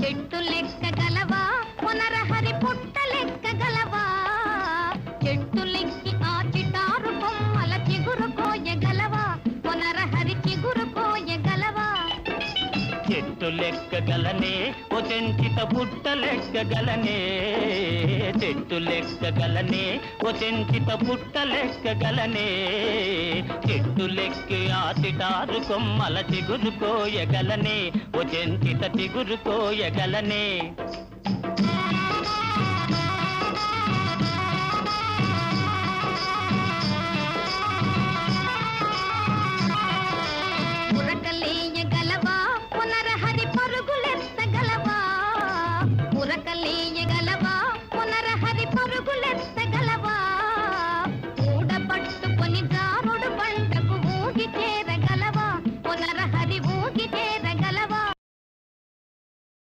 చెట్టు లెక్కగలవా పునరహరి పుట్ట లెక్కగలవా చెట్టు లెక్కి ఆ చిటారు కొమ్మల చిగురు కోయగలవా పునరహరి చిగురు కోయగలవా చెట్టు లెక్కగలనే ఓ చెంచిత పుట్ట లెక్కగలనే చెట్టు లెక్కగలనే ఓ చెంచిత పుట్ట లెక్కగలనే చెట్టు లెక్కి ఆ చిటారు కొమ్మల చిగురు కోయగలనే ఓ చెంచిత చిగురు కోయగలనే